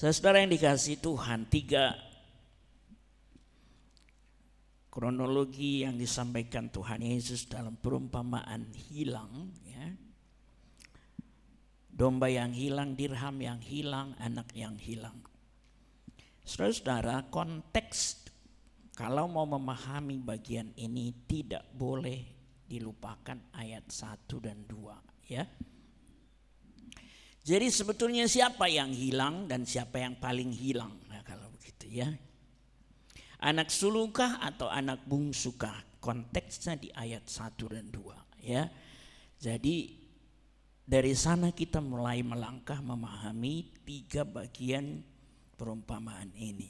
Saudara yang dikasihi Tuhan, 3 kronologi yang disampaikan Tuhan Yesus dalam perumpamaan hilang, ya. Domba yang hilang, dirham yang hilang, anak yang hilang. Saudara-saudara, konteks kalau mau memahami bagian ini tidak boleh dilupakan ayat 1 dan 2, ya. Jadi sebetulnya siapa yang hilang dan siapa yang paling hilang? Nah, kalau begitu, ya. Anak sulungkah atau anak bungsukah? Konteksnya di ayat 1 dan 2, ya. Jadi dari sana kita mulai melangkah memahami 3 bagian perumpamaan ini.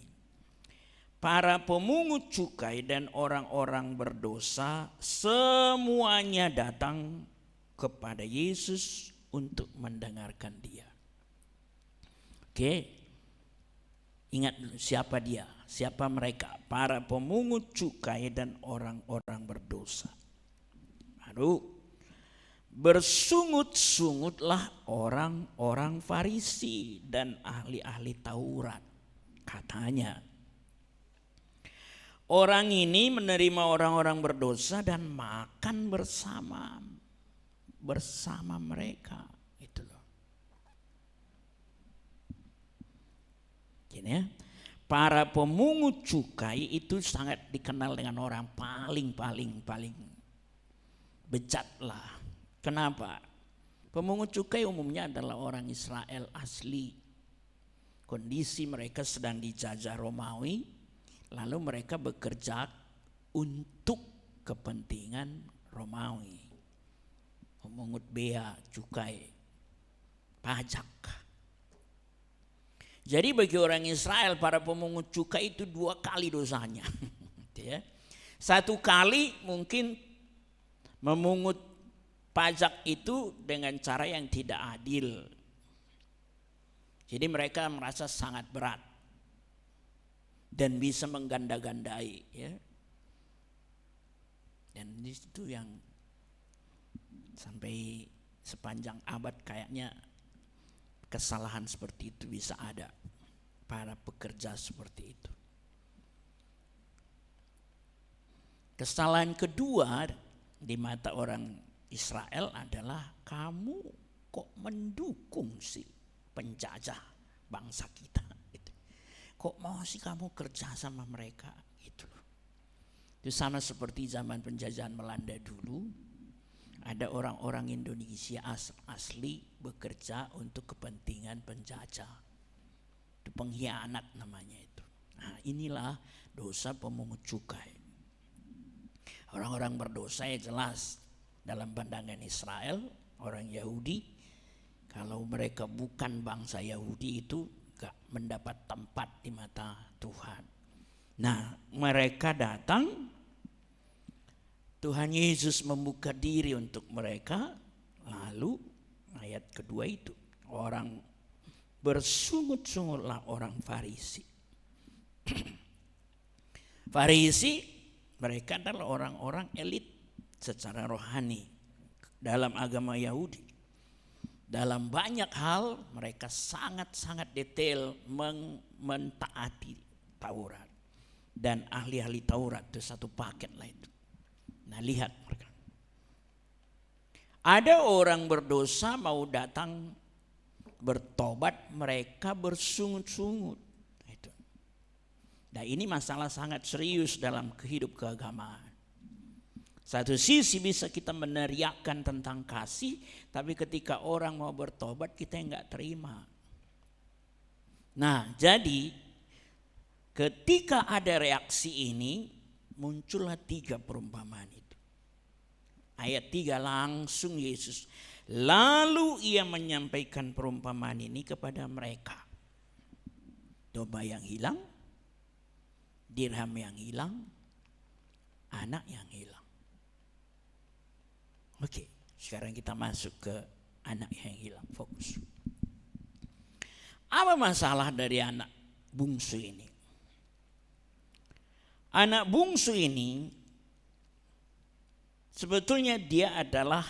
Para pemungut cukai dan orang-orang berdosa semuanya datang kepada Yesus untuk mendengarkan dia. Oke, ingat siapa dia, siapa mereka? Para pemungut cukai dan orang-orang berdosa. Lalu bersungut-sungutlah orang-orang Farisi dan ahli-ahli Taurat. Katanya, orang ini menerima orang-orang berdosa dan makan bersama mereka, gitu loh. Gini ya, para pemungut cukai itu sangat dikenal dengan orang paling bejat lah. Kenapa? Pemungut cukai umumnya adalah orang Israel asli. Kondisi mereka sedang dijajah Romawi, lalu mereka bekerja untuk kepentingan Romawi. Memungut bea, cukai, pajak. Jadi bagi orang Israel, para pemungut cukai itu 2 kali dosanya. Satu kali mungkin memungut pajak itu dengan cara yang tidak adil. Jadi mereka merasa sangat berat dan bisa mengganda-gandai, ya. Dan itu yang sampai sepanjang abad kayaknya kesalahan seperti itu bisa ada, para pekerja seperti itu. Kesalahan kedua di mata orang Israel adalah, kamu kok mendukung si penjajah bangsa kita, gitu. Kok mau sih kamu kerja sama mereka, gitu loh. Itu sama seperti zaman penjajahan Belanda dulu. Ada orang-orang Indonesia asli bekerja untuk kepentingan penjajah. Itu pengkhianat namanya itu. Nah, inilah dosa pemungut cukai. Orang-orang berdosa ya jelas dalam pandangan Israel, orang Yahudi, kalau mereka bukan bangsa Yahudi itu gak mendapat tempat di mata Tuhan. Nah, mereka datang, Tuhan Yesus membuka diri untuk mereka. Lalu ayat kedua itu, orang bersungut-sungutlah orang Farisi. Farisi mereka adalah orang-orang elit secara rohani dalam agama Yahudi. Dalam banyak hal mereka sangat-sangat detail mentaati Taurat. Dan ahli-ahli Taurat itu satu paket lah itu. Nah, lihat mereka. Ada orang berdosa mau datang bertobat, mereka bersungut-sungut. Itu. Nah, ini masalah sangat serius dalam kehidup keagamaan. Satu sisi bisa kita meneriakkan tentang kasih, tapi ketika orang mau bertobat kita enggak terima. Nah, jadi ketika ada reaksi ini, muncullah 3 perumpamaan itu. Ayat 3 langsung Yesus, lalu ia menyampaikan perumpamaan ini kepada mereka. Domba yang hilang, dirham yang hilang, anak yang hilang. Oke, sekarang kita masuk ke anak yang hilang, fokus. Apa masalah dari anak bungsu ini? Anak bungsu ini sebetulnya dia adalah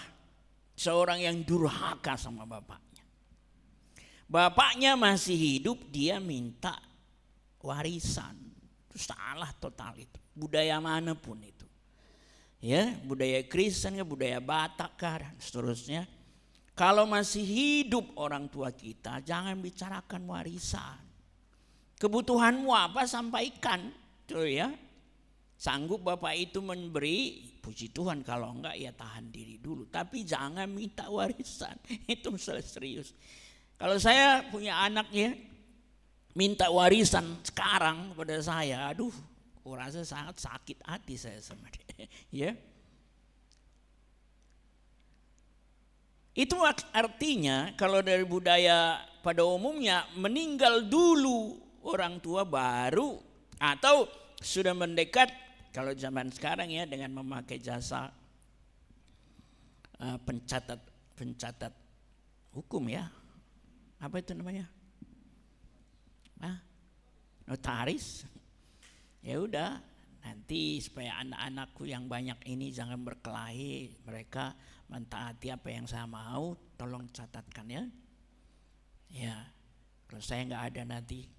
seorang yang durhaka sama bapaknya. Bapaknya masih hidup, dia minta warisan. Itu salah total itu. Budaya manapun itu. Ya, budaya Kristen, budaya Batak dan seterusnya. Kalau masih hidup orang tua kita, jangan bicarakan warisan. Kebutuhanmu apa, sampaikan. Tuh ya. Sanggup bapak itu memberi, puji Tuhan, kalau enggak ya tahan diri dulu. Tapi jangan minta warisan, itu masalah serius. Kalau saya punya anak ya, minta warisan sekarang pada saya, aduh, aku rasa sangat sakit hati saya sama dia. Ya. Itu artinya kalau dari budaya pada umumnya meninggal dulu orang tua baru, atau sudah mendekat. Kalau zaman sekarang ya dengan memakai jasa pencatat hukum ya, apa itu namanya? Notaris. Ya udah, nanti supaya anak-anakku yang banyak ini jangan berkelahi, mereka mentaati apa yang saya mau, tolong catatkan ya. Ya, kalau saya nggak ada nanti,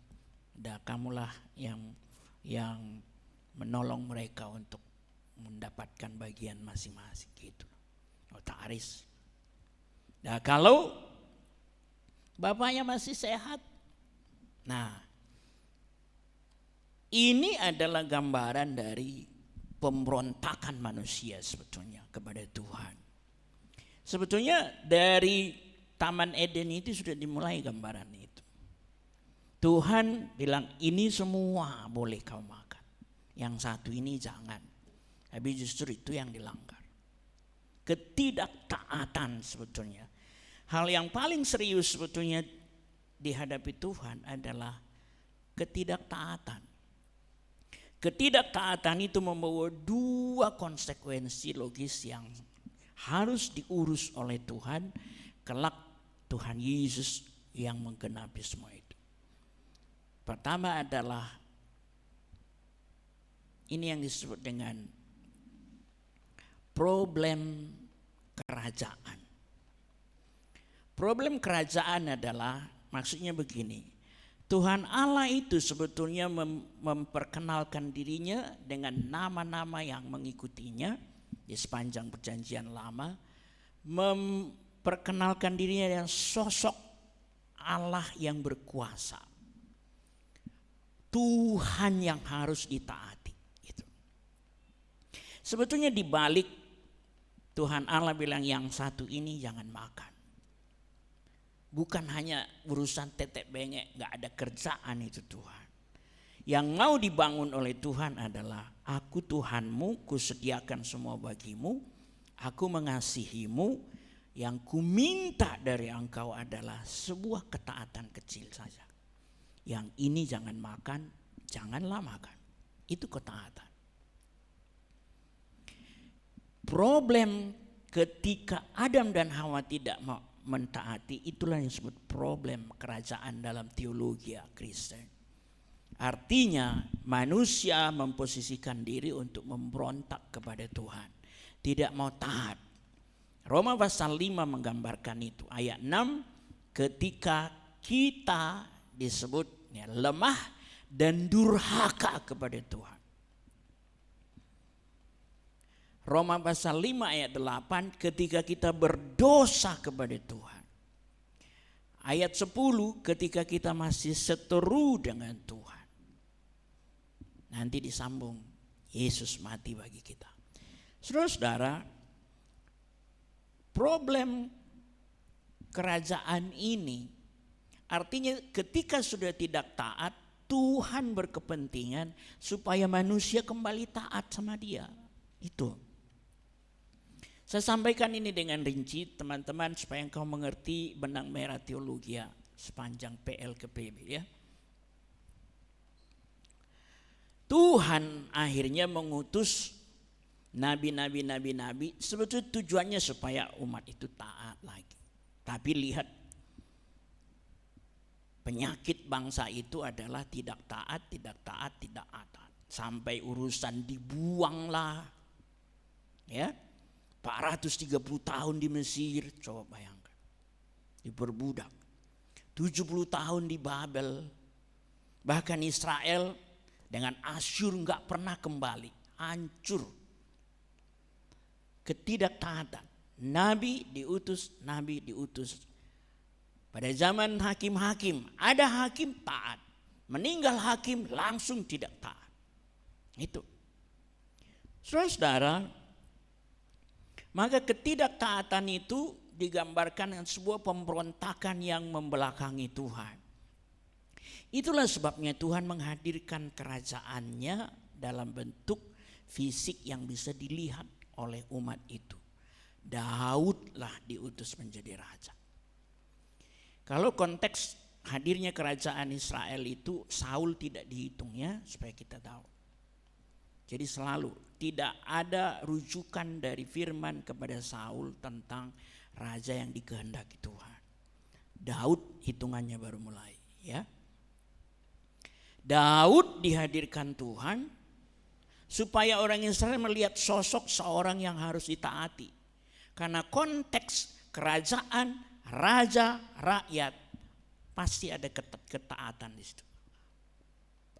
udah kamulah yang menolong mereka untuk mendapatkan bagian masing-masing gitu. Notaris. Nah, kalau bapaknya masih sehat, nah ini adalah gambaran dari pemberontakan manusia sebetulnya kepada Tuhan. Sebetulnya dari Taman Eden itu sudah dimulai gambaran itu. Tuhan bilang ini semua boleh kau makan, yang satu ini jangan. Tapi justru itu yang dilanggar. Ketidaktaatan sebetulnya. Hal yang paling serius sebetulnya dihadapi Tuhan adalah ketidaktaatan. Ketidaktaatan itu membawa dua konsekuensi logis yang harus diurus oleh Tuhan. Kelak Tuhan Yesus yang menggenapi semua itu. Pertama adalah ini yang disebut dengan problem kerajaan. Problem kerajaan adalah maksudnya begini. Tuhan Allah itu sebetulnya memperkenalkan dirinya dengan nama-nama yang mengikutinya di sepanjang perjanjian lama. Memperkenalkan dirinya dengan sosok Allah yang berkuasa. Tuhan yang harus ditaati. Sebetulnya di balik Tuhan Allah bilang yang satu ini jangan makan. Bukan hanya urusan tetek bengek, gak ada kerjaan itu Tuhan. Yang mau dibangun oleh Tuhan adalah aku Tuhanmu, kusediakan semua bagimu, aku mengasihimu, yang ku minta dari engkau adalah sebuah ketaatan kecil saja. Yang ini jangan makan, janganlah makan. Itu ketaatan. Problem ketika Adam dan Hawa tidak mau mentaati, itulah yang disebut problem kerajaan dalam teologi Kristen. Artinya manusia memposisikan diri untuk memberontak kepada Tuhan, tidak mau taat. Roma pasal 5 menggambarkan itu. Ayat 6, ketika kita disebut lemah dan durhaka kepada Tuhan. Roma pasal 5 ayat 8, ketika kita berdosa kepada Tuhan. Ayat 10, ketika kita masih seteru dengan Tuhan. Nanti disambung, Yesus mati bagi kita. Saudara-saudara, problem kerajaan ini artinya ketika sudah tidak taat, Tuhan berkepentingan supaya manusia kembali taat sama Dia. Itu. Saya sampaikan ini dengan rinci teman-teman supaya engkau mengerti benang merah teologi sepanjang PL ke PB ya. Tuhan akhirnya mengutus nabi-nabi sebetulnya tujuannya supaya umat itu taat lagi. Tapi lihat, penyakit bangsa itu adalah tidak taat. Sampai urusan dibuanglah. Ya. 430 tahun di Mesir, coba bayangkan. Diperbudak. 70 tahun di Babel. Bahkan Israel dengan Asyur nggak pernah kembali, hancur. Ketidaktaatan. Nabi diutus. Pada zaman hakim-hakim, ada hakim taat. Meninggal hakim langsung tidak taat. Itu. Saudara-saudara, maka ketidaktaatan itu digambarkan dengan sebuah pemberontakan yang membelakangi Tuhan. Itulah sebabnya Tuhan menghadirkan kerajaannya dalam bentuk fisik yang bisa dilihat oleh umat itu. Daudlah diutus menjadi raja. Kalau konteks hadirnya kerajaan Israel itu, Saul tidak dihitung ya, supaya kita tahu. Jadi selalu tidak ada rujukan dari firman kepada Saul tentang raja yang dikehendaki Tuhan. Daud hitungannya baru mulai ya. Daud dihadirkan Tuhan supaya orang Israel melihat sosok seorang yang harus ditaati. Karena konteks kerajaan, raja, rakyat pasti ada ketaatan di situ.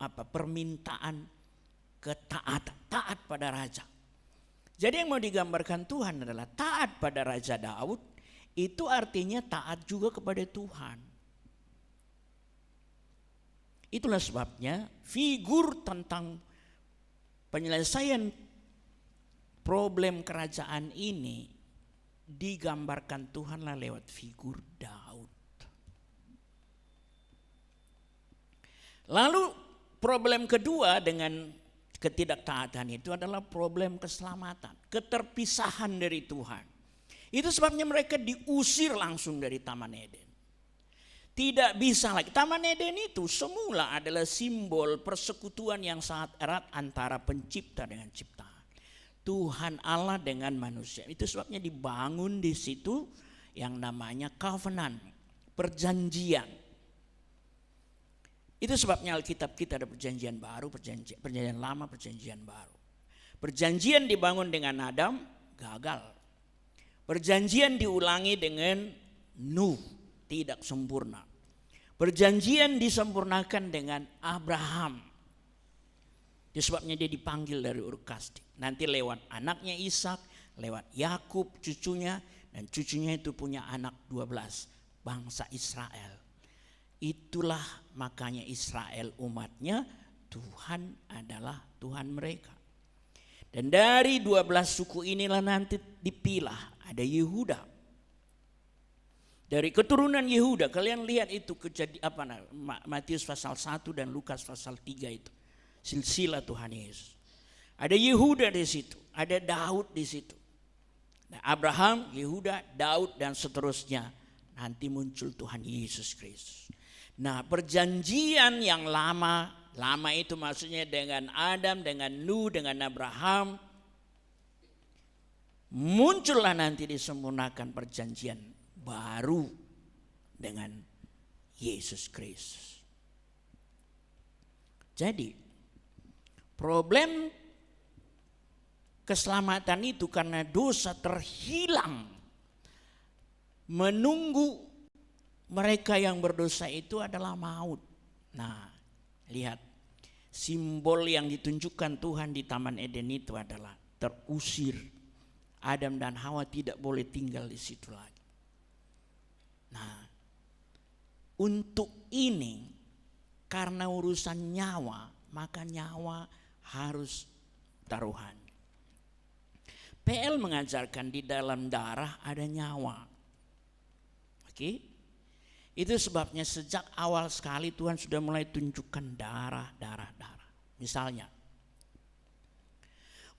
Permintaan ketaatan, taat pada raja. Jadi yang mau digambarkan Tuhan adalah taat pada Raja Daud, itu artinya taat juga kepada Tuhan. Itulah sebabnya figur tentang penyelesaian problem kerajaan ini digambarkan Tuhanlah lewat figur Daud. Lalu problem kedua dengan ketidaktaatan itu adalah problem keselamatan, keterpisahan dari Tuhan. Itu sebabnya mereka diusir langsung dari Taman Eden. Tidak bisa lagi. Taman Eden itu semula adalah simbol persekutuan yang sangat erat antara pencipta dengan ciptaan. Tuhan Allah dengan manusia. Itu sebabnya dibangun di situ yang namanya covenant, perjanjian. Itu sebabnya Alkitab kita ada perjanjian baru, perjanjian lama, perjanjian baru. Perjanjian dibangun dengan Adam, gagal. Perjanjian diulangi dengan Nuh, tidak sempurna. Perjanjian disempurnakan dengan Abraham. Itu sebabnya dia dipanggil dari Ur Kasdi. Nanti lewat anaknya Ishak, lewat Yakub cucunya, dan cucunya itu punya anak 12, bangsa Israel. Itulah makanya Israel umatnya, Tuhan adalah Tuhan mereka. Dan dari 12 suku inilah nanti dipilah ada Yehuda. Dari keturunan Yehuda, kalian lihat itu Matius pasal 1 dan Lukas pasal 3 itu. Silsilah Tuhan Yesus. Ada Yehuda di situ, ada Daud di situ. Nah, Abraham, Yehuda, Daud dan seterusnya. Nanti muncul Tuhan Yesus Kristus. Nah, perjanjian yang lama itu maksudnya dengan Adam, dengan Nuh, dengan Abraham. Muncullah nanti disempurnakan perjanjian baru dengan Yesus Kristus. Jadi problem keselamatan itu karena dosa terhilang, menunggu mereka yang berdosa itu adalah maut. Nah, lihat simbol yang ditunjukkan Tuhan di Taman Eden itu adalah terusir. Adam dan Hawa tidak boleh tinggal di situ lagi. Nah, untuk ini karena urusan nyawa, maka nyawa harus taruhan. PL mengajarkan di dalam darah ada nyawa. Oke? Itu sebabnya sejak awal sekali Tuhan sudah mulai tunjukkan darah. Misalnya,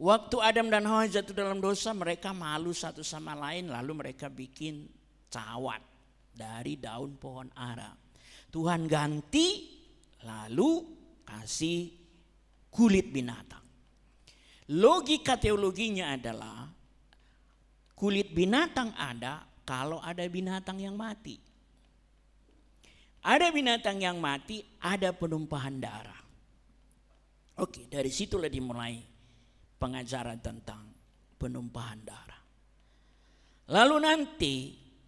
waktu Adam dan Hawa jatuh dalam dosa, mereka malu satu sama lain, lalu mereka bikin cawat dari daun pohon ara. Tuhan ganti, lalu kasih kulit binatang. Logika teologinya adalah kulit binatang ada kalau ada binatang yang mati. Ada binatang yang mati, ada penumpahan darah. Oke, dari situlah dimulai pengajaran tentang penumpahan darah. Lalu nanti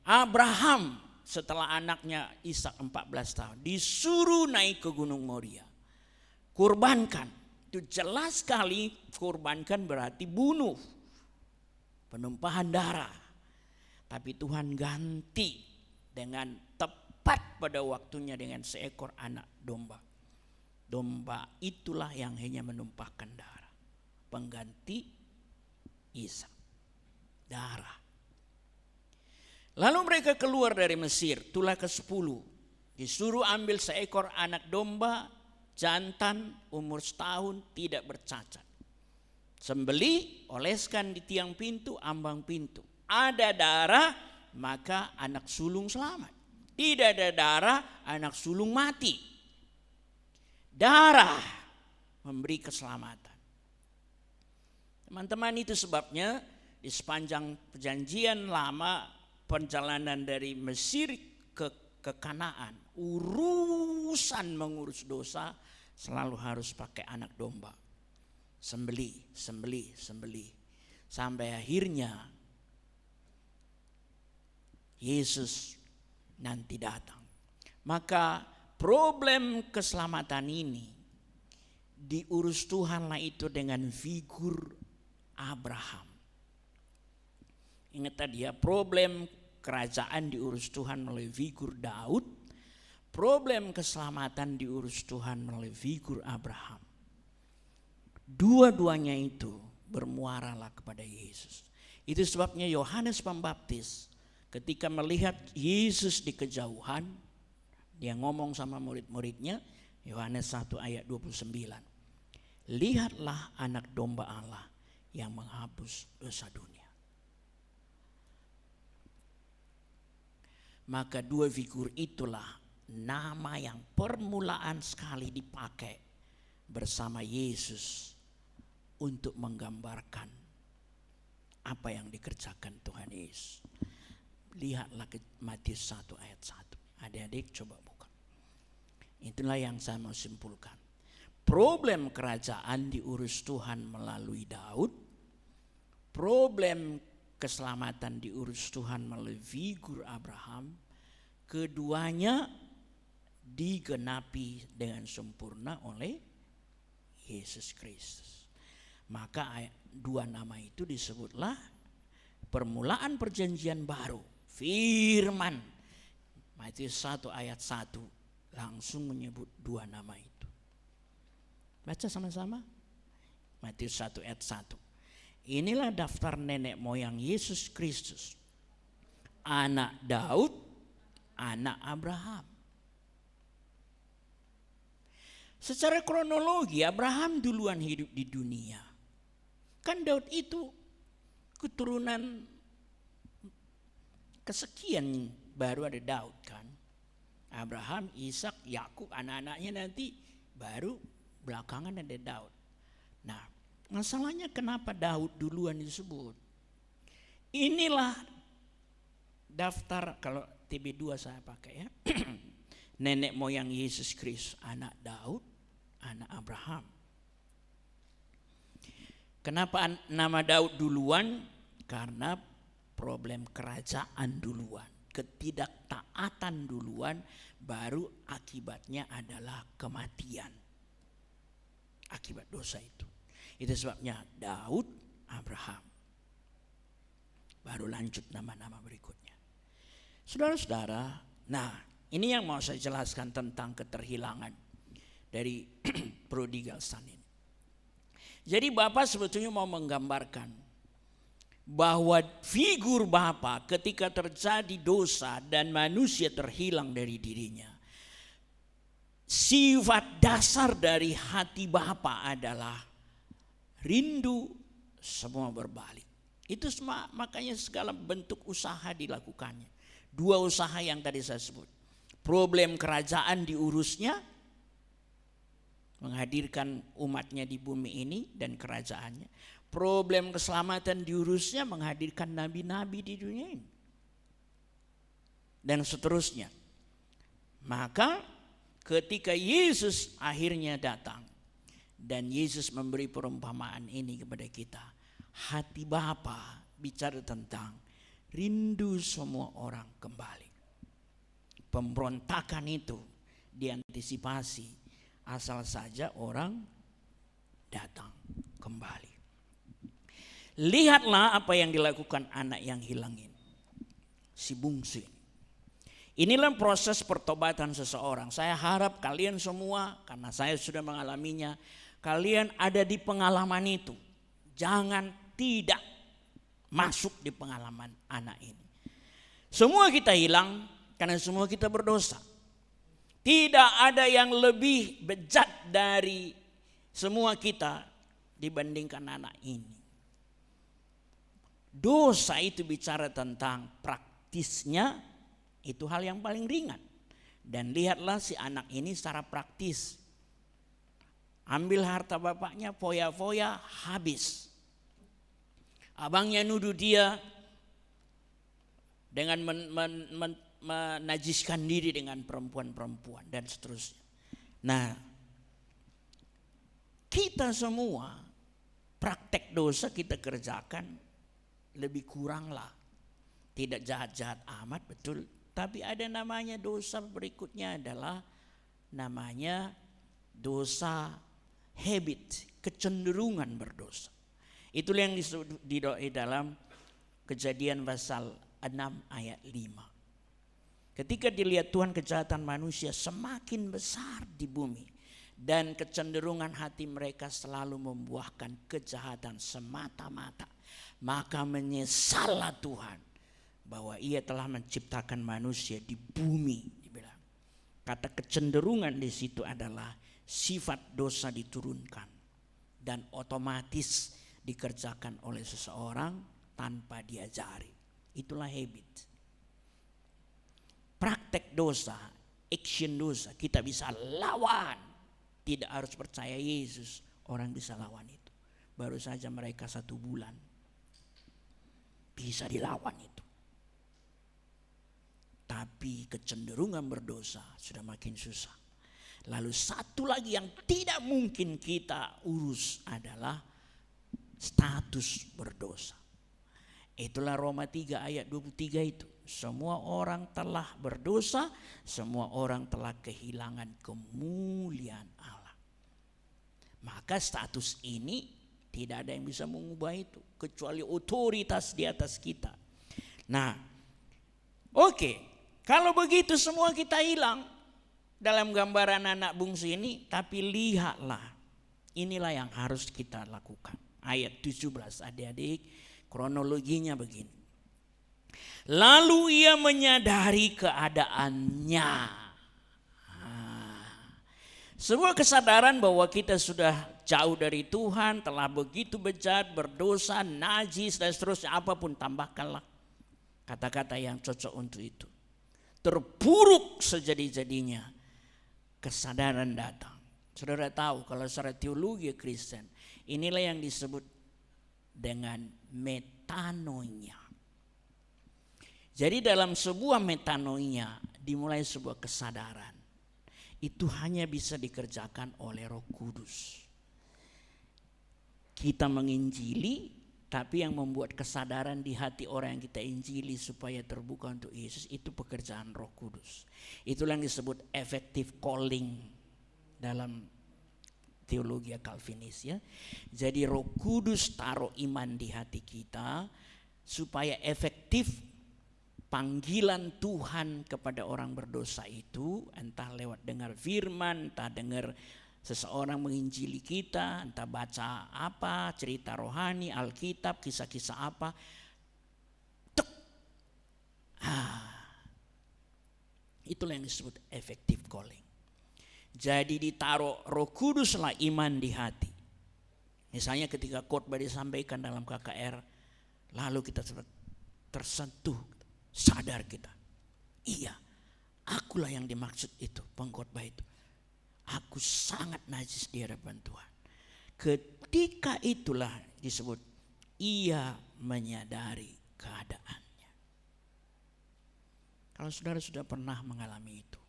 Abraham setelah anaknya Ishak 14 tahun disuruh naik ke Gunung Moria. Kurbankan. Itu jelas sekali kurbankan berarti bunuh. Penumpahan darah. Tapi Tuhan ganti dengan tepat pada waktunya dengan seekor anak domba. Domba itulah yang hanya menumpahkan darah. Pengganti Ishak. Darah. Lalu mereka keluar dari Mesir, tulah ke-10. Disuruh ambil seekor anak domba, jantan, umur setahun, tidak bercacat. Sembelih, oleskan di tiang pintu, ambang pintu. Ada darah, maka anak sulung selamat. Tidak ada darah, anak sulung mati. Darah memberi keselamatan. Teman-teman, itu sebabnya di sepanjang perjanjian lama, perjalanan dari Mesir ke Kanaan, urusan mengurus dosa selalu harus pakai anak domba. Sembelih. Sampai akhirnya Yesus nanti datang. Maka problem keselamatan ini diurus Tuhanlah itu dengan figur Abraham. Ingat tadi ya, problem kerajaan diurus Tuhan melalui figur Daud. Problem keselamatan diurus Tuhan melalui figur Abraham. Dua-duanya itu bermuaralah kepada Yesus. Itu sebabnya Yohanes Pembaptis ketika melihat Yesus di kejauhan, dia ngomong sama murid-muridnya, Yohanes 1 ayat 29. Lihatlah anak domba Allah yang menghapus dosa dunia. Maka dua figur itulah nama yang permulaan sekali dipakai bersama Yesus untuk menggambarkan apa yang dikerjakan Tuhan Yesus. Lihatlah ke Matius 1 ayat 1. Adik-adik coba buka. Itulah yang saya mau simpulkan. Problem kerajaan diurus Tuhan melalui Daud. Problem keselamatan diurus Tuhan melalui figur Abraham. Keduanya digenapi dengan sempurna oleh Yesus Kristus. Maka dua nama itu disebutlah permulaan perjanjian baru. Firman. Matius 1 ayat 1 langsung menyebut dua nama itu. Baca sama-sama. Matius 1 ayat 1. Inilah daftar nenek moyang Yesus Kristus. Anak Daud, anak Abraham. Secara kronologi Abraham duluan hidup di dunia. Kan Daud itu keturunan kesekian baru ada Daud kan. Abraham, Ishak, Yakub, anak-anaknya nanti baru belakangan ada Daud. Nah, masalahnya kenapa Daud duluan disebut? Inilah daftar, kalau TB2 saya pakai ya. Nenek moyang Yesus Kristus, anak Daud, anak Abraham. Kenapa nama Daud duluan? Karena problem kerajaan duluan, ketidaktaatan duluan, baru akibatnya adalah kematian. Akibat dosa itu. Itu sebabnya Daud, Abraham. Baru lanjut nama-nama berikutnya. Saudara-saudara, nah ini yang mau saya jelaskan tentang keterhilangan dari prodigal son ini. Jadi Bapak sebetulnya mau menggambarkan bahwa figur Bapa ketika terjadi dosa dan manusia terhilang dari dirinya, sifat dasar dari hati Bapa adalah rindu semua berbalik. Itu semua, makanya segala bentuk usaha dilakukannya. Dua usaha yang tadi saya sebut. Problem kerajaan diurusnya, menghadirkan umatnya di bumi ini dan kerajaannya. Problem keselamatan diurusnya, menghadirkan nabi-nabi di dunia ini. Dan seterusnya. Maka ketika Yesus akhirnya datang dan Yesus memberi perumpamaan ini kepada kita, hati Bapa bicara tentang rindu semua orang kembali. pemberontakan itu diantisipasi asal saja orang datang kembali. Lihatlah apa yang dilakukan anak yang hilang ini, si bungsu ini. Inilah proses pertobatan seseorang. Saya harap kalian semua, karena saya sudah mengalaminya, kalian ada di pengalaman itu. Jangan tidak masuk di pengalaman anak ini. Semua kita hilang karena semua kita berdosa. Tidak ada yang lebih bejat dari semua kita dibandingkan anak ini. Dosa itu bicara tentang praktisnya, itu hal yang paling ringan. Dan lihatlah si anak ini secara praktis. Ambil harta bapaknya, foya-foya, habis. Abangnya nuduh dia dengan menajiskan diri dengan perempuan-perempuan dan seterusnya. Nah, kita semua praktek dosa kita kerjakan lebih kurang lah. Tidak jahat-jahat amat, betul. Tapi ada namanya dosa berikutnya adalah namanya dosa habit, kecenderungan berdosa. Itulah yang disebut di dalam Kejadian pasal 6 ayat 5. Ketika dilihat Tuhan kejahatan manusia semakin besar di bumi, dan kecenderungan hati mereka selalu membuahkan kejahatan semata-mata, maka menyesallah Tuhan bahwa ia telah menciptakan manusia di bumi. Dibilang. Kata kecenderungan di situ adalah sifat dosa diturunkan dan otomatis dikerjakan oleh seseorang tanpa diajari. Itulah habit. Praktek dosa, action dosa kita bisa lawan. Tidak harus percaya Yesus, orang bisa lawan itu. Baru saja mereka 1 bulan bisa dilawan itu. Tapi kecenderungan berdosa sudah makin susah. Lalu satu lagi yang tidak mungkin kita urus adalah status berdosa. Itulah Roma 3 ayat 23 itu. Semua orang telah berdosa, semua orang telah kehilangan kemuliaan Allah. Maka status ini tidak ada yang bisa mengubah itu kecuali otoritas di atas kita. Nah, oke, kalau begitu semua kita hilang dalam gambaran anak bungsu ini, tapi lihatlah, inilah yang harus kita lakukan. Ayat 17, adik-adik, kronologinya begini. Lalu ia menyadari keadaannya. Sebuah kesadaran bahwa kita sudah jauh dari Tuhan, telah begitu bejat, berdosa, najis dan seterusnya, apapun tambahkanlah kata-kata yang cocok untuk itu. Terpuruk sejadi-jadinya, kesadaran datang. Saudara tahu kalau secara teologi Kristen, inilah yang disebut dengan metanoia. Jadi dalam sebuah metanoia dimulai sebuah kesadaran. Itu hanya bisa dikerjakan oleh Roh Kudus. Kita menginjili, tapi yang membuat kesadaran di hati orang yang kita injili supaya terbuka untuk Yesus, itu pekerjaan Roh Kudus. Itulah yang disebut effective calling dalam teologi Calvinis ya. Jadi Roh Kudus taruh iman di hati kita supaya efektif panggilan Tuhan kepada orang berdosa itu, entah lewat dengar firman, entah dengar seseorang menginjili kita, entah baca apa, cerita rohani, Alkitab, kisah-kisah apa. Itulah yang disebut effective calling. Jadi ditaruh Roh Kuduslah iman di hati. Misalnya ketika khotbah disampaikan dalam KKR, lalu kita tersentuh, sadar kita, iya, akulah yang dimaksud itu, pengkhotbah itu. Aku sangat najis di hadapan Tuhan. Ketika itulah disebut ia menyadari keadaannya. Kalau saudara sudah pernah mengalami itu,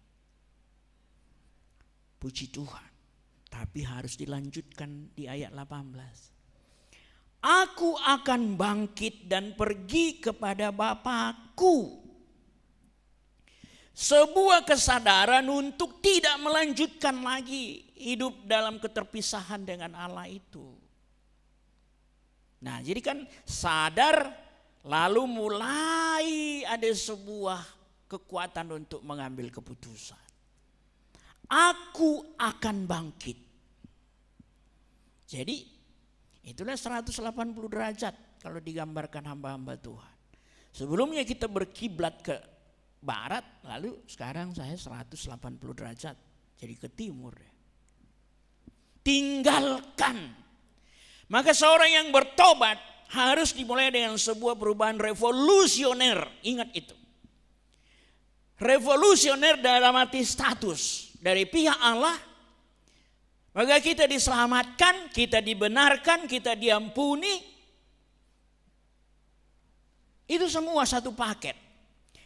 puji Tuhan. Tapi harus dilanjutkan di ayat 18. Aku akan bangkit dan pergi kepada Bapakku. Sebuah kesadaran untuk tidak melanjutkan lagi hidup dalam keterpisahan dengan Allah itu. Nah, jadi kan sadar lalu mulai ada sebuah kekuatan untuk mengambil keputusan. Aku akan bangkit. Jadi itulah 180 derajat kalau digambarkan hamba-hamba Tuhan. Sebelumnya kita berkiblat ke barat, lalu sekarang saya 180 derajat jadi ke timur. Tinggalkan. Maka seorang yang bertobat harus dimulai dengan sebuah perubahan revolusioner. Ingat itu. Revolusioner dalam arti status dari pihak Allah. Maka kita diselamatkan, kita dibenarkan, kita diampuni. Itu semua satu paket.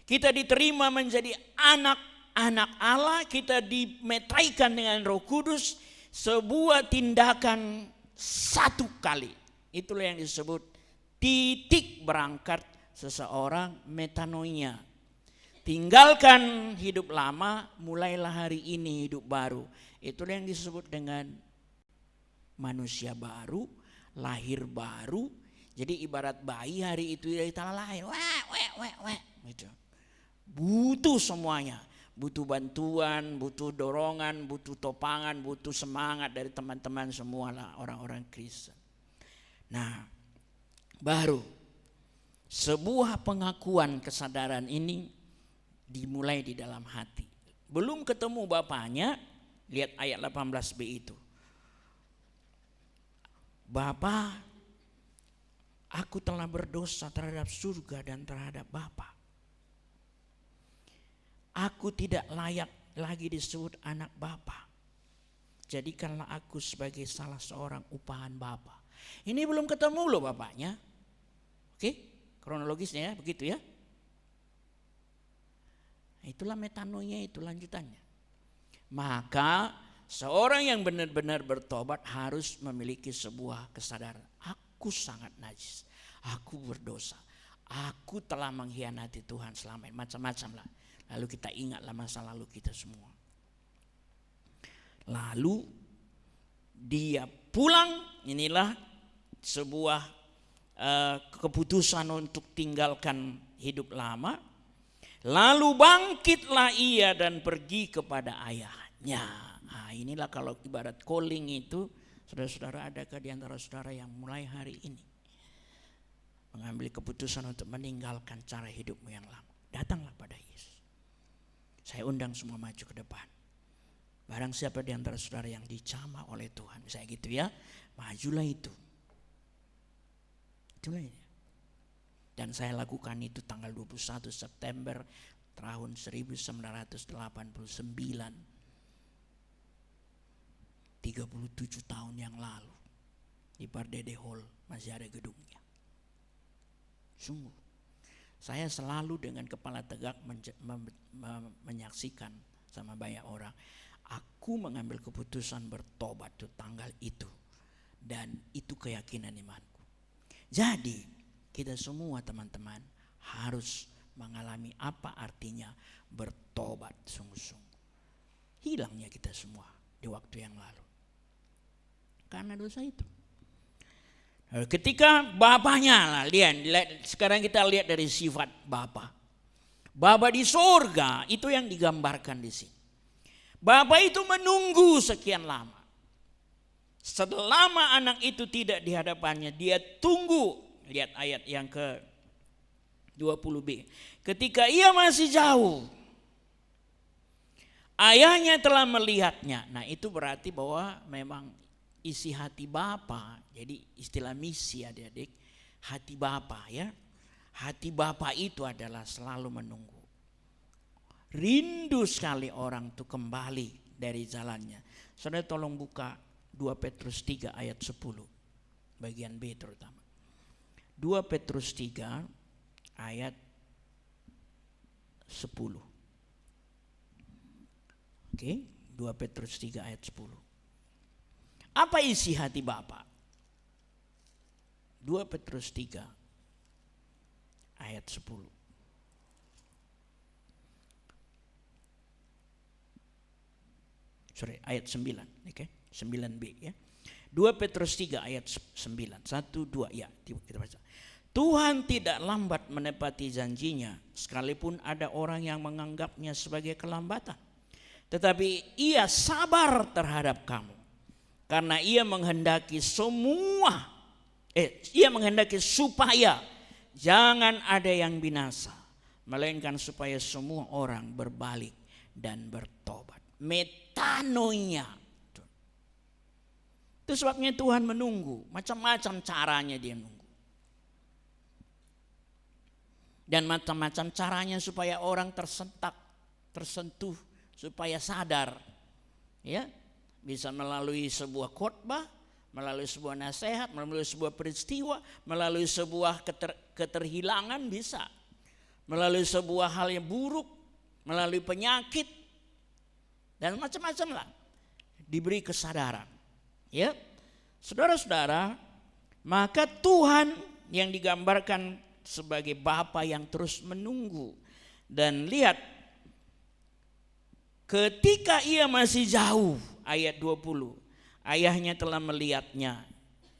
Kita diterima menjadi anak-anak Allah, kita dimetraikan dengan Roh Kudus, sebuah tindakan satu kali. Itulah yang disebut titik berangkat seseorang metanoia. Tinggalkan hidup lama, mulailah hari ini hidup baru. Itulah yang disebut dengan manusia baru, lahir baru. Jadi ibarat bayi hari itu dari tanah lahir, gitu. Butuh semuanya, butuh bantuan, butuh dorongan, butuh topangan, butuh semangat dari teman-teman semualah orang-orang Kristen. Nah, baru sebuah pengakuan kesadaran ini dimulai di dalam hati. Belum ketemu bapaknya, lihat ayat 18b itu. Bapa, aku telah berdosa terhadap surga dan terhadap Bapa. Aku tidak layak lagi disebut anak Bapa. Jadikanlah aku sebagai salah seorang upahan Bapa. Ini belum ketemu loh bapaknya. Oke, kronologisnya ya, begitu ya. Itulah metanoia, itu lanjutannya. Maka seorang yang benar-benar bertobat harus memiliki sebuah kesadaran. Aku sangat najis, aku berdosa, aku telah mengkhianati Tuhan selama ini, macam-macam lah. Lalu kita ingatlah masa lalu kita semua. Lalu dia pulang, inilah sebuah keputusan untuk tinggalkan hidup lama. Lalu bangkitlah ia dan pergi kepada ayahnya. Nah, inilah kalau ibarat calling itu, saudara-saudara, adakah di antara saudara yang mulai hari ini mengambil keputusan untuk meninggalkan cara hidupmu yang lama? Datanglah pada Yesus. Saya undang semua maju ke depan. Barang siapa di antara saudara yang dicamah oleh Tuhan, misalnya gitu ya, majulah itu. Itulah ini. Dan saya lakukan itu tanggal 21 September tahun 1989. 37 tahun yang lalu. Di Pardede Hall masih ada gedungnya. Sungguh. Saya selalu dengan kepala tegak menyaksikan sama banyak orang. Aku mengambil keputusan bertobat itu tanggal itu. Dan itu keyakinan imanku. Jadi kita semua teman-teman harus mengalami apa artinya bertobat sungguh-sungguh. Hilangnya kita semua di waktu yang lalu. Karena dosa itu. Ketika bapaknya lah, lihat, sekarang kita lihat dari sifat Bapa. Bapa di sorga itu yang digambarkan di sini. Bapa itu menunggu sekian lama. Selama anak itu tidak di hadapannya, dia tunggu. Lihat ayat yang ke 20b. Ketika ia masih jauh, ayahnya telah melihatnya. Nah, itu berarti bahwa memang isi hati Bapa, jadi istilah misi adik-adik, hati Bapa ya. Hati Bapa itu adalah selalu menunggu. Rindu sekali orang itu kembali dari jalannya. Saudara tolong buka 2 Petrus 3 ayat 10. Bagian B terutama. 2 Petrus 3 ayat 10. Oke, 2 Petrus 3 ayat 10. Apa isi hati Bapa? 2 Petrus 3 ayat 10. ayat 9, oke? 9b ya. 2 Petrus 3 ayat 9. 1 2 ya, kita baca. Tuhan tidak lambat menepati janjinya, sekalipun ada orang yang menganggapnya sebagai kelambatan. Tetapi ia sabar terhadap kamu, karena ia menghendaki supaya jangan ada yang binasa, melainkan supaya semua orang berbalik dan bertobat. Metanoia. Itu sebabnya Tuhan menunggu, macam-macam caranya dia menunggu. Dan macam-macam caranya supaya orang tersentuh, supaya sadar. Ya, bisa melalui sebuah khotbah, melalui sebuah nasihat, melalui sebuah peristiwa, melalui sebuah keterhilangan bisa. Melalui sebuah hal yang buruk, melalui penyakit dan macam-macam lah. Diberi kesadaran. Ya. Saudara-saudara, maka Tuhan yang digambarkan sebagai Bapa yang terus menunggu. Dan lihat, ketika ia masih jauh, ayat 20, ayahnya telah melihatnya.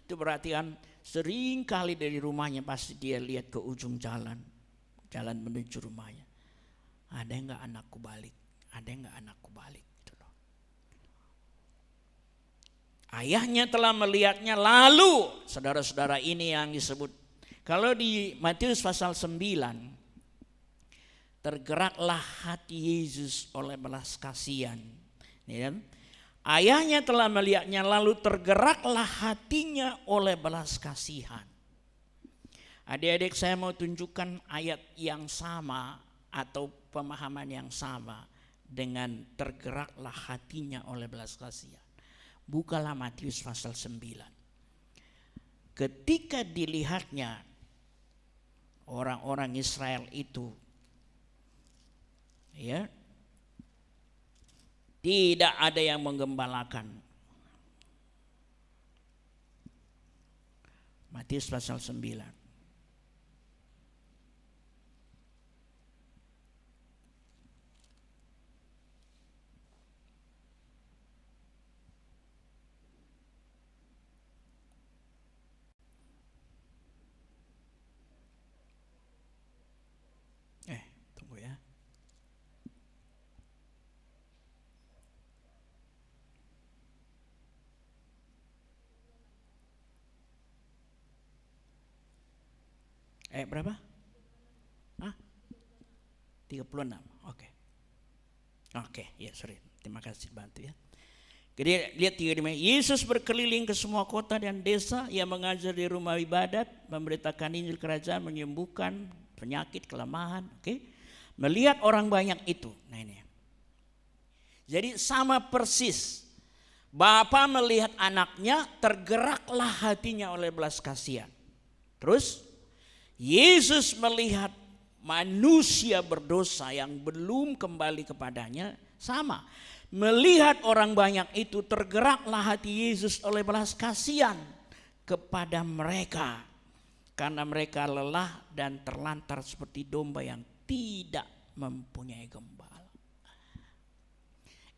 Itu berarti kan sering kali dari rumahnya pasti dia lihat ke ujung jalan menuju rumahnya. Ada enggak anakku balik? Ada enggak anakku balik? Gitu loh. Ayahnya telah melihatnya, lalu saudara-saudara ini yang disebut. Kalau di Matius pasal 9, tergeraklah hati Yesus oleh belas kasihan. Ya. Ayahnya telah melihatnya, lalu tergeraklah hatinya oleh belas kasihan. Adik-adik, saya mau tunjukkan ayat yang sama atau pemahaman yang sama dengan tergeraklah hatinya oleh belas kasihan. Bukalah Matius pasal 9. Ketika dilihatnya orang-orang Israel itu, ya, tidak ada yang menggembalakan. Matius pasal 9. Tunggu ya. Berapa? 36. Oke, ya sorry. Terima kasih bantu ya. Jadi lihat 35. Yesus berkeliling ke semua kota dan desa, ia mengajar di rumah ibadat, memberitakan Injil kerajaan, menyembuhkan penyakit, kelemahan, Melihat orang banyak itu. Nah ini. Jadi sama persis. Bapa melihat anaknya, tergeraklah hatinya oleh belas kasihan. Terus Yesus melihat manusia berdosa yang belum kembali kepadanya, sama. Melihat orang banyak itu, tergeraklah hati Yesus oleh belas kasihan kepada mereka, karena mereka lelah dan terlantar seperti domba yang tidak mempunyai gembala.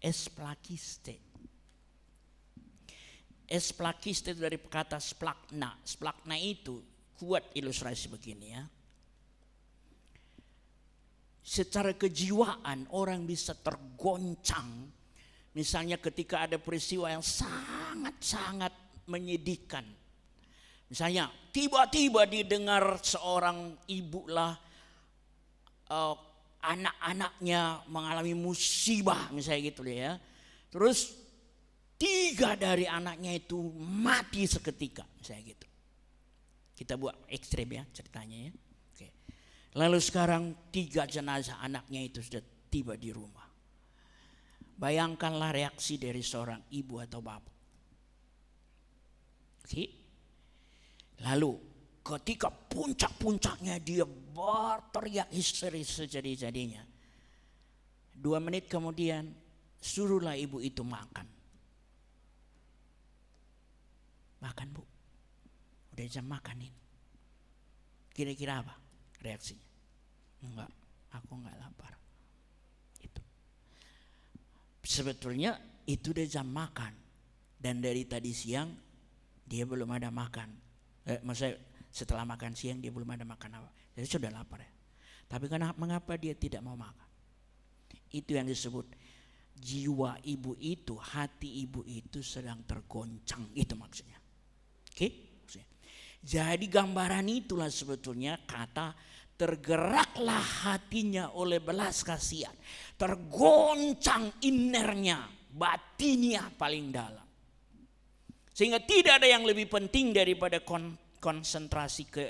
Esplakiste. Esplakiste itu dari kata splakna. Splakna itu kuat ilustrasi begini ya. Secara kejiwaan orang bisa tergoncang. Misalnya ketika ada peristiwa yang sangat-sangat menyedihkan. Misalnya tiba-tiba didengar seorang ibu lah, anak-anaknya mengalami musibah misalnya gitu ya. Terus 3 dari anaknya itu mati seketika misalnya gitu. Kita buat ekstrem ya ceritanya ya. Oke. Lalu sekarang 3 jenazah anaknya itu sudah tiba di rumah. Bayangkanlah reaksi dari seorang ibu atau bapak. Oke. Lalu ketika puncak-puncaknya dia berteriak histeris sejadi-jadinya. 2 menit kemudian suruhlah ibu itu makan. Makan bu, udah jam makan ini. Kira-kira apa reaksinya? Enggak, aku enggak lapar. Itu sebetulnya itu udah jam makan. Dan dari tadi siang dia belum ada makan. Maksudnya setelah makan siang dia belum ada makan apa. Jadi sudah lapar ya. Tapi mengapa dia tidak mau makan? Itu yang disebut jiwa ibu itu, hati ibu itu sedang tergoncang. Itu maksudnya. Oke? Jadi gambaran itulah sebetulnya kata tergeraklah hatinya oleh belas kasihan. Tergoncang innernya, batinnya paling dalam. Sehingga tidak ada yang lebih penting daripada konsentrasi ke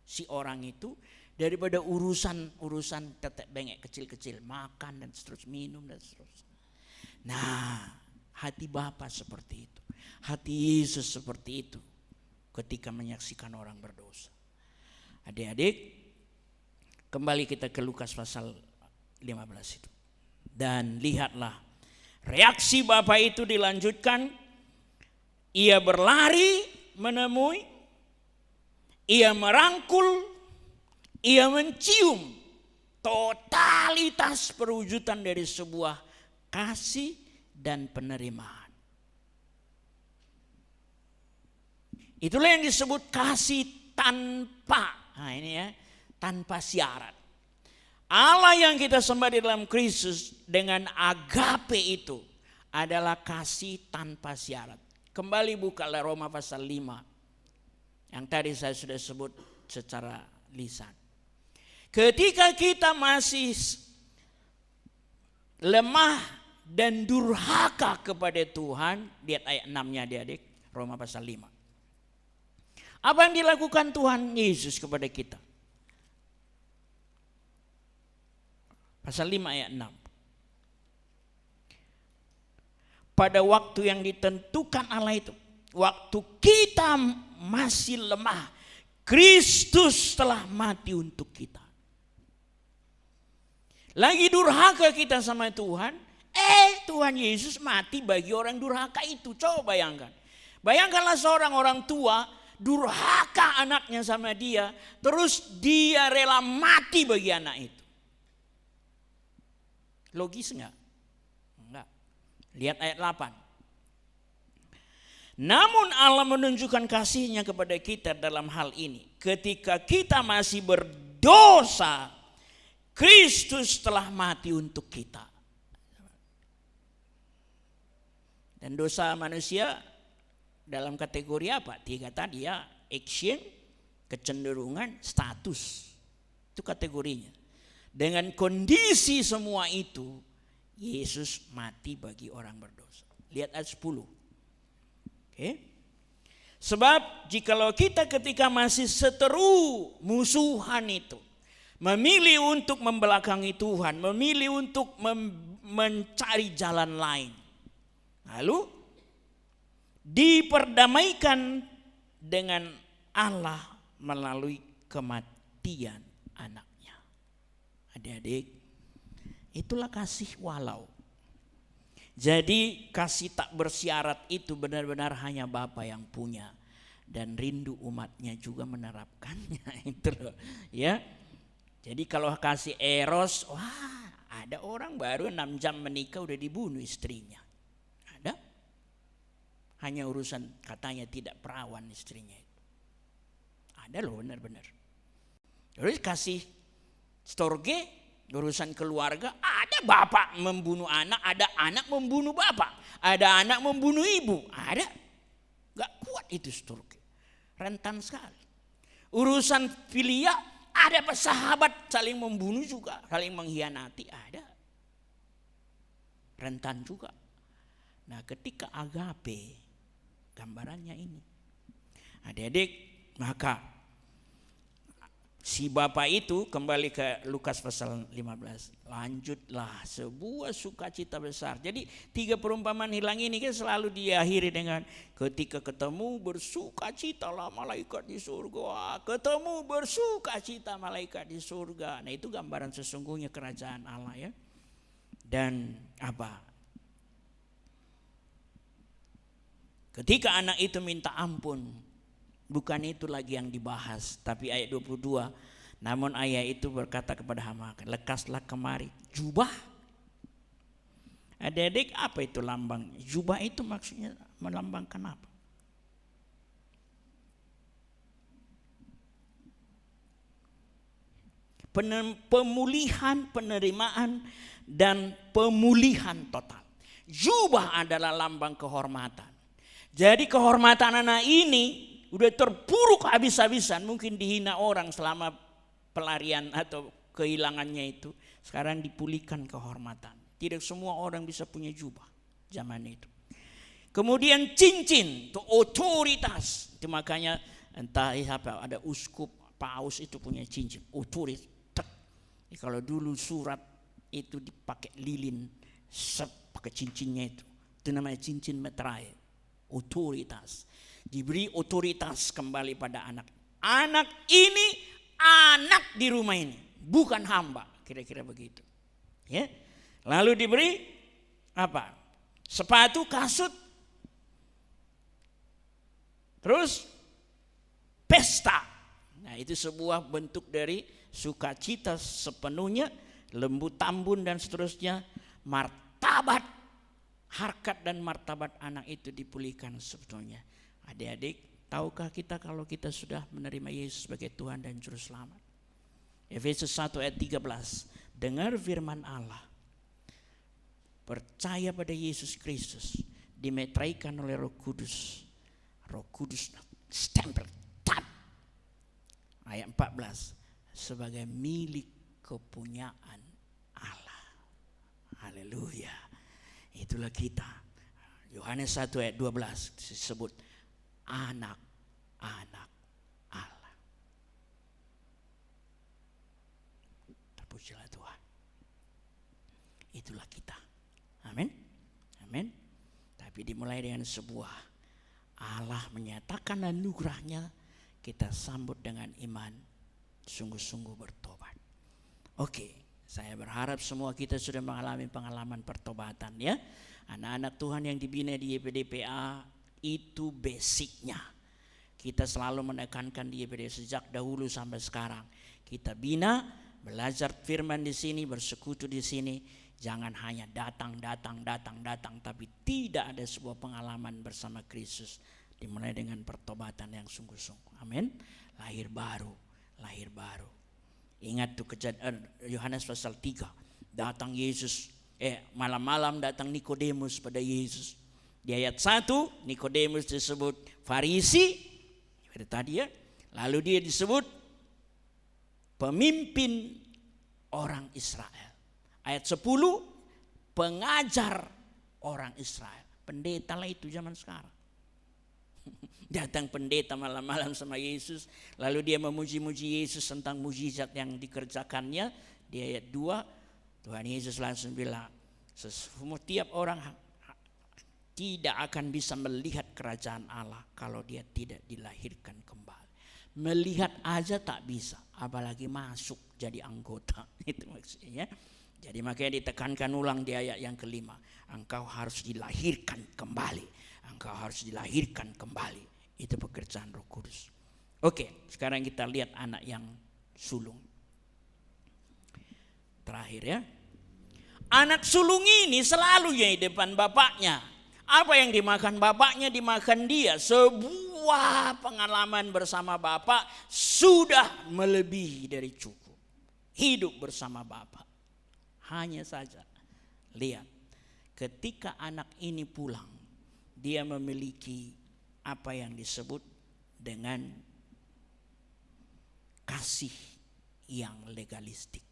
si orang itu daripada urusan tetek bengek kecil-kecil, makan dan seterusnya, minum dan seterusnya. Nah, hati Bapa seperti itu. Hati Yesus seperti itu ketika menyaksikan orang berdosa. Adik-adik, kembali kita ke Lukas pasal 15 itu. Dan lihatlah, reaksi Bapa itu dilanjutkan. Ia berlari menemui, ia merangkul, ia mencium. Totalitas perwujudan dari sebuah kasih dan penerimaan. Itulah yang disebut kasih tanpa, nah ini ya, tanpa syarat. Allah yang kita sembah di dalam Kristus dengan agape itu adalah kasih tanpa syarat. Kembali bukalah Roma pasal 5 yang tadi saya sudah sebut secara lisan. Ketika kita masih lemah dan durhaka kepada Tuhan, lihat ayat 6-nya adik-adik, Roma pasal 5. Apa yang dilakukan Tuhan Yesus kepada kita? Pasal 5 ayat 6. Pada waktu yang ditentukan Allah itu, waktu kita masih lemah, Kristus telah mati untuk kita. Lagi durhaka kita sama Tuhan, Tuhan Yesus mati bagi orang durhaka itu. Coba bayangkan. Bayangkanlah seorang orang tua durhaka anaknya sama dia, terus dia rela mati bagi anak itu. Logis enggak? Enggak. Lihat ayat 8. Namun Allah menunjukkan kasih-Nya kepada kita dalam hal ini. Ketika kita masih berdosa, Kristus telah mati untuk kita. Dan dosa manusia dalam kategori apa? 3 tadi ya, action, kecenderungan, status. Itu kategorinya. Dengan kondisi semua itu, Yesus mati bagi orang berdosa. Lihat ayat 10. Oke. Sebab jikalau kita ketika masih seteru musuhan itu, memilih untuk membelakangi Tuhan, memilih untuk mencari jalan lain, lalu diperdamaikan dengan Allah melalui kematian anaknya. Adik-adik, itulah kasih walau. Jadi kasih tak bersyarat itu benar-benar hanya Bapa yang punya. Dan rindu umatnya juga menerapkannya. Itu loh ya. Jadi kalau kasih eros, wah ada orang baru 6 jam menikah udah dibunuh istrinya. Ada. Hanya urusan katanya tidak perawan istrinya itu. Ada loh benar-benar. Terus kasih storge, urusan keluarga, ada bapak membunuh anak, ada anak membunuh bapak, ada anak membunuh ibu, ada. Gak kuat itu storge. Rentan sekali. Urusan filia, ada sahabat saling membunuh juga, saling mengkhianati, ada. Rentan juga. Nah ketika agape, gambarannya ini. Adik-adik, maka si Bapak itu kembali ke Lukas pasal 15. Lanjutlah sebuah sukacita besar. Jadi 3 perumpamaan hilang ini kan selalu diakhiri dengan ketika ketemu bersukacitalah malaikat di surga. Ketemu bersukacita malaikat di surga. Nah itu gambaran sesungguhnya kerajaan Allah ya. Dan apa? Ketika anak itu minta ampun, bukan itu lagi yang dibahas, tapi ayat 22. Namun ayah itu berkata kepada hamba, lekaslah kemari jubah Adik-adik, apa itu lambang? Jubah itu maksudnya melambangkan apa? Pemulihan, penerimaan, dan pemulihan total. Jubah adalah lambang kehormatan. Jadi kehormatan anak ini udah terpuruk habis-habisan, mungkin dihina orang selama pelarian atau kehilangannya itu. Sekarang dipulihkan kehormatan. Tidak semua orang bisa punya jubah zaman itu. Kemudian cincin, itu otoritas. Itu makanya entah apa, ada uskup, paus itu punya cincin, otoritas. Kalau dulu surat itu dipakai lilin, pakai cincinnya itu namanya cincin meterai, otoritas. Diberi otoritas kembali pada anak. Anak ini anak di rumah ini, bukan hamba, kira-kira begitu. Ya, lalu diberi apa? Sepatu, kasut, terus pesta. Nah, itu sebuah bentuk dari sukacita sepenuhnya, lembut tambun dan seterusnya. Martabat, harkat dan martabat anak itu dipulihkan sebetulnya. Adik-adik, tahukah kita kalau kita sudah menerima Yesus sebagai Tuhan dan Juru Selamat? Efesus 1 ayat 13. Dengar firman Allah. Percaya pada Yesus Kristus, dimeteraikan oleh Roh Kudus. Roh Kudus stempel, tap. Ayat 14. Sebagai milik kepunyaan Allah. Haleluya. Itulah kita. Yohanes 1 ayat 12 disebut anak-anak Allah. Terpujilah Tuhan. Itulah kita. Amin. Amin. Tapi dimulai dengan sebuah Allah menyatakan anugerahnya, kita sambut dengan iman, sungguh-sungguh bertobat. Oke, saya berharap semua kita sudah mengalami pengalaman pertobatan ya. Anak-anak Tuhan yang dibina di YPDPA itu basicnya. Kita selalu menekankan di YPDPA sejak dahulu sampai sekarang. Kita bina, belajar firman di sini, bersekutu di sini. Jangan hanya datang, tapi tidak ada sebuah pengalaman bersama Kristus. Dimulai dengan pertobatan yang sungguh-sungguh. Amin. Lahir baru. Ingat tuh kejadian Yohanes pasal 3. Datang Yesus, malam-malam datang Nikodemus pada Yesus. Di ayat 1 Nikodemus disebut Farisi, tadi ya. Lalu dia disebut pemimpin orang Israel. Ayat 10 pengajar orang Israel. Pendeta lah itu zaman sekarang. Datang pendeta malam-malam sama Yesus, lalu dia memuji-muji Yesus tentang mujizat yang dikerjakannya. Di ayat 2 Tuhan Yesus langsung bilang, setiap orang tidak akan bisa melihat kerajaan Allah kalau dia tidak dilahirkan kembali. Melihat aja tak bisa, apalagi masuk jadi anggota. Itu maksudnya. Jadi makanya ditekankan ulang di ayat yang kelima, engkau harus dilahirkan kembali. Engkau harus dilahirkan kembali. Itu pekerjaan Roh Kudus. Oke, sekarang kita lihat anak yang sulung. Terakhir ya. Anak sulung ini selalu ya di depan bapaknya. Apa yang dimakan bapaknya dimakan dia. Sebuah pengalaman bersama bapak sudah melebihi dari cukup. Hidup bersama bapak. Hanya saja lihat, ketika anak ini pulang, dia memiliki apa yang disebut dengan kasih yang legalistik.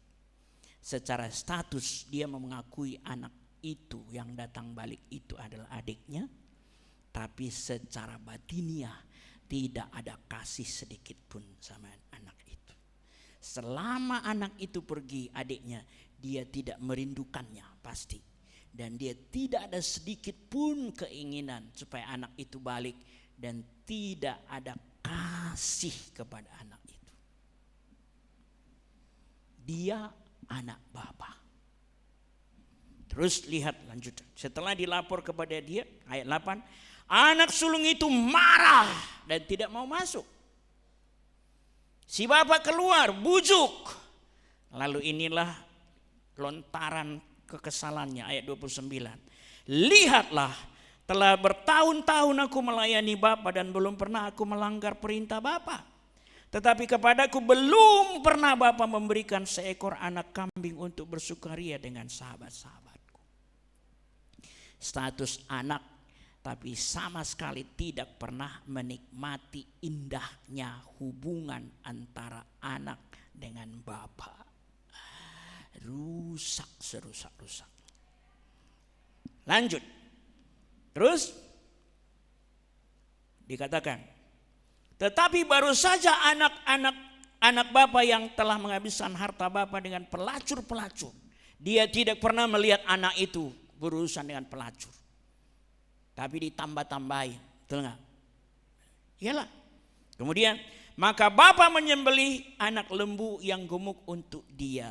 Secara status dia mengakui anak itu yang datang balik itu adalah adiknya, tapi secara batiniah tidak ada kasih sedikit pun sama anak itu. Selama anak itu pergi adiknya, dia tidak merindukannya pasti. Dan dia tidak ada sedikit pun keinginan supaya anak itu balik. Dan tidak ada kasih kepada anak itu. Dia anak bapa. Terus lihat lanjut. Setelah dilapor kepada dia, ayat 8. Anak sulung itu marah dan tidak mau masuk. Si bapak keluar, bujuk. Lalu inilah lontaran kekesalannya, ayat 29. Lihatlah, telah bertahun-tahun aku melayani Bapa dan belum pernah aku melanggar perintah Bapa. Tetapi kepadaku belum pernah Bapa memberikan seekor anak kambing untuk bersukaria dengan sahabat-sahabatku. Status anak, tapi sama sekali tidak pernah menikmati indahnya hubungan antara anak dengan Bapa. Rusak serusak-rusak. Lanjut. Terus dikatakan, tetapi baru saja anak Bapa yang telah menghabiskan harta Bapa dengan pelacur-pelacur. Dia tidak pernah melihat anak itu berurusan dengan pelacur. Tapi ditambah-tambahin, betul nggak? Iyalah. Kemudian, maka Bapa menyembelih anak lembu yang gemuk untuk dia.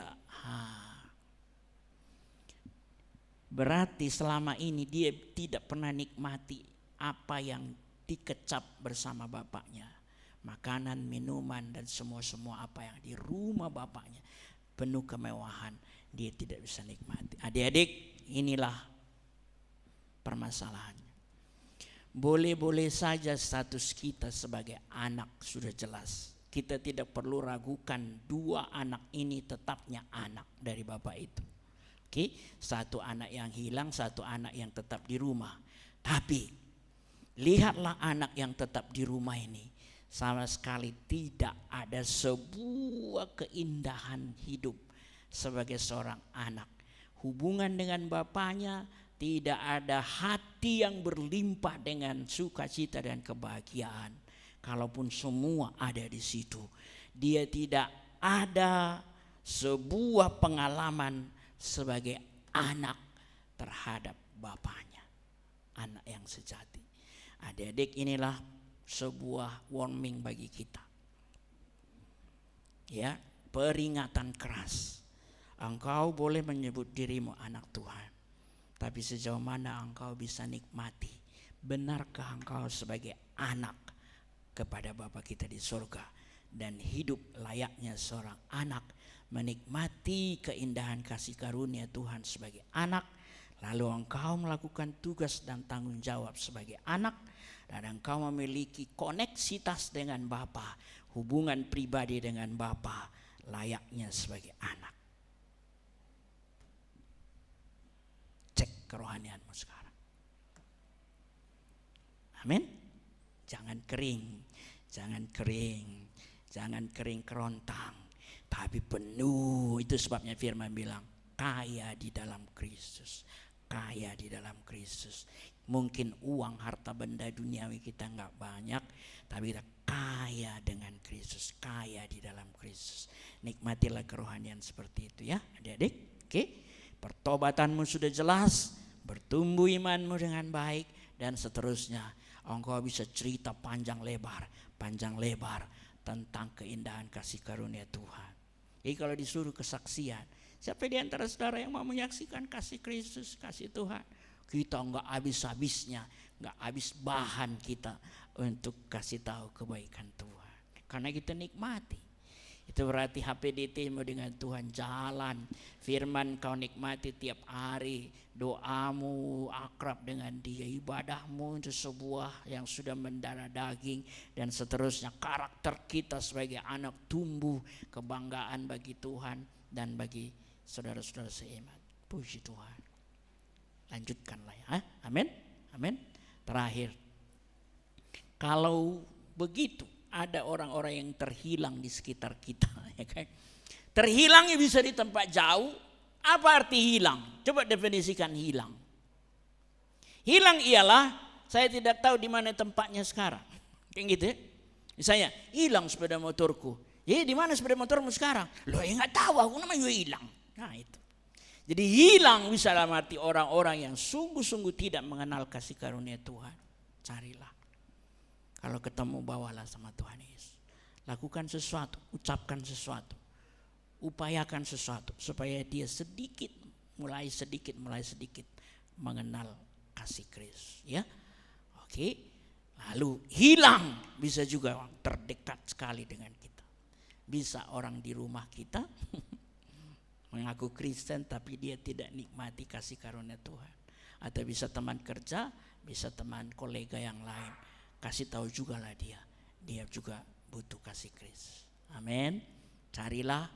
Berarti selama ini dia tidak pernah nikmati apa yang dikecap bersama bapaknya. Makanan, minuman, dan semua apa yang di rumah bapaknya penuh kemewahan, dia tidak bisa nikmati. Adik-adik, inilah permasalahannya. Boleh-boleh saja status kita sebagai anak sudah jelas. Kita tidak perlu ragukan dua anak ini tetapnya anak dari bapak itu. Oke, satu anak yang hilang, satu anak yang tetap di rumah. Tapi lihatlah anak yang tetap di rumah ini. Sama sekali tidak ada sebuah keindahan hidup sebagai seorang anak. Hubungan dengan bapaknya tidak ada hati yang berlimpah dengan sukacita dan kebahagiaan. Kalaupun semua ada di situ, dia tidak ada sebuah pengalaman sebagai anak terhadap bapaknya. Anak yang sejati. Adik-adik, inilah sebuah warning bagi kita. Ya, peringatan keras. Engkau boleh menyebut dirimu anak Tuhan, tapi sejauh mana engkau bisa nikmati? Benarkah engkau sebagai anak kepada Bapa kita di surga dan hidup layaknya seorang anak, menikmati keindahan kasih karunia Tuhan sebagai anak, lalu engkau melakukan tugas dan tanggung jawab sebagai anak, dan engkau memiliki koneksitas dengan Bapa, hubungan pribadi dengan Bapa layaknya sebagai anak. Cek kerohanianmu sekarang. Amin. Jangan kering, jangan kering kerontang, tapi penuh. Itu sebabnya firman bilang kaya di dalam Kristus, kaya di dalam Kristus. Mungkin uang, harta benda duniawi kita nggak banyak, tapi kita kaya dengan Kristus, kaya di dalam Kristus. Nikmatilah kerohanian seperti itu ya, adik-adik. Oke, pertobatanmu sudah jelas, bertumbuh imanmu dengan baik, dan seterusnya. Engkau bisa cerita panjang lebar tentang keindahan kasih karunia Tuhan. Jadi kalau disuruh kesaksian, siapa di antara saudara yang mau menyaksikan kasih Kristus, kasih Tuhan? Kita enggak habis-habisnya, enggak habis bahan kita untuk kasih tahu kebaikan Tuhan. Karena kita nikmati. Itu berarti HPDT-mu dengan Tuhan jalan. Firman kau nikmati tiap hari. Doamu akrab dengan Dia. Ibadahmu itu sebuah yang sudah mendarah daging. Dan seterusnya karakter kita sebagai anak tumbuh. Kebanggaan bagi Tuhan dan bagi saudara-saudara seiman. Puji Tuhan. Lanjutkanlah ya. Amin. Amin. Terakhir. Kalau begitu, ada orang-orang yang terhilang di sekitar kita, ya kan? Terhilangnya bisa di tempat jauh. Apa arti hilang? Coba definisikan hilang. Hilang ialah saya tidak tahu di mana tempatnya sekarang. Kayak gitu ya. Misalnya hilang sepeda motorku. Jadi di mana sepeda motormu sekarang? Loh, ya nggak tahu, aku namanya hilang. Nah itu. Jadi hilang bisa dalam arti orang-orang yang sungguh-sungguh tidak mengenal kasih karunia Tuhan. Carilah. Kalau ketemu, bawalah sama Tuhan Yesus. Lakukan sesuatu, ucapkan sesuatu, upayakan sesuatu supaya dia mulai sedikit mengenal kasih Kristus. Ya, oke. Lalu hilang bisa juga terdekat sekali dengan kita. Bisa orang di rumah kita, mengaku Kristen tapi dia tidak nikmati kasih karunia Tuhan. Atau bisa teman kerja, bisa teman kolega yang lain, kasih tahu juga lah dia juga butuh kasih Kristus. Amin. Carilah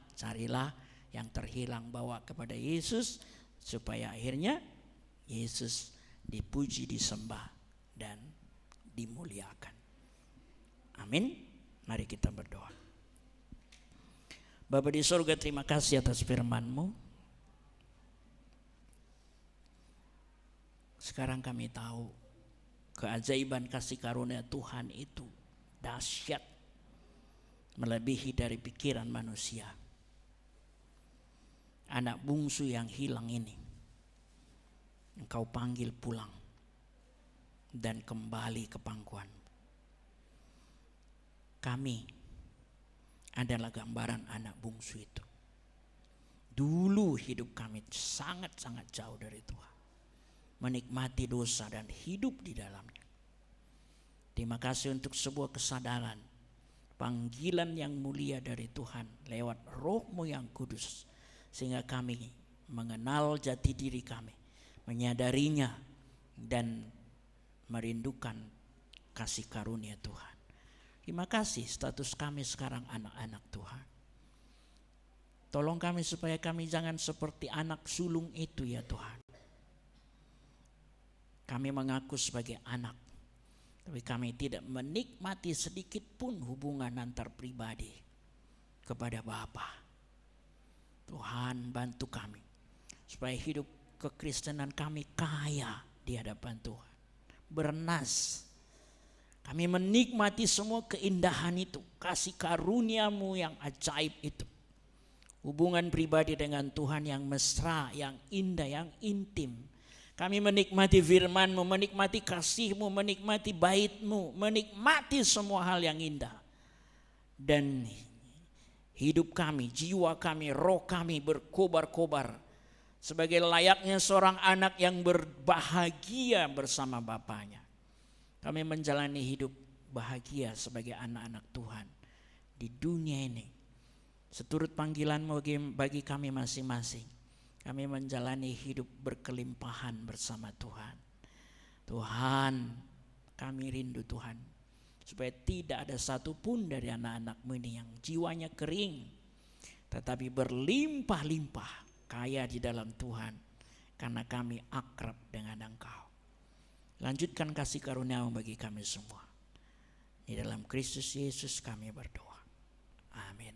yang terhilang, bawa kepada Yesus supaya akhirnya Yesus dipuji, disembah dan dimuliakan. Amin. Mari kita berdoa. Bapa di surga, terima kasih atas firman-Mu. Sekarang kami tahu keajaiban kasih karunia Tuhan itu dahsyat, melebihi dari pikiran manusia. Anak bungsu yang hilang ini Engkau panggil pulang dan kembali ke pangkuan. Kami adalah gambaran anak bungsu itu. Dulu hidup kami sangat-sangat jauh dari Tuhan, menikmati dosa dan hidup di dalamnya. Terima kasih untuk sebuah kesadaran, panggilan yang mulia dari Tuhan lewat Roh-Mu yang kudus, sehingga kami mengenal jati diri kami, menyadarinya dan merindukan kasih karunia Tuhan. Terima kasih, status kami sekarang anak-anak Tuhan. Tolong kami supaya kami jangan seperti anak sulung itu ya Tuhan. Kami mengaku sebagai anak, tapi kami tidak menikmati sedikit pun hubungan antar pribadi kepada Bapa. Tuhan bantu kami supaya hidup kekristenan kami kaya di hadapan Tuhan, bernas. Kami menikmati semua keindahan itu, kasih karunia-Mu yang ajaib itu. Hubungan pribadi dengan Tuhan yang mesra, yang indah, yang intim. Kami menikmati firman-Mu, menikmati kasih-Mu, menikmati bait-Mu, menikmati semua hal yang indah. Dan hidup kami, jiwa kami, roh kami berkobar-kobar sebagai layaknya seorang anak yang berbahagia bersama bapaknya. Kami menjalani hidup bahagia sebagai anak-anak Tuhan di dunia ini. Seturut panggilan-Mu bagi kami masing-masing. Kami menjalani hidup berkelimpahan bersama Tuhan. Tuhan, kami rindu Tuhan, supaya tidak ada satupun dari anak-anak-Mu ini yang jiwanya kering, tetapi berlimpah-limpah kaya di dalam Tuhan, karena kami akrab dengan Engkau. Lanjutkan kasih karunia-Mu bagi kami semua. Di dalam Kristus Yesus kami berdoa. Amin.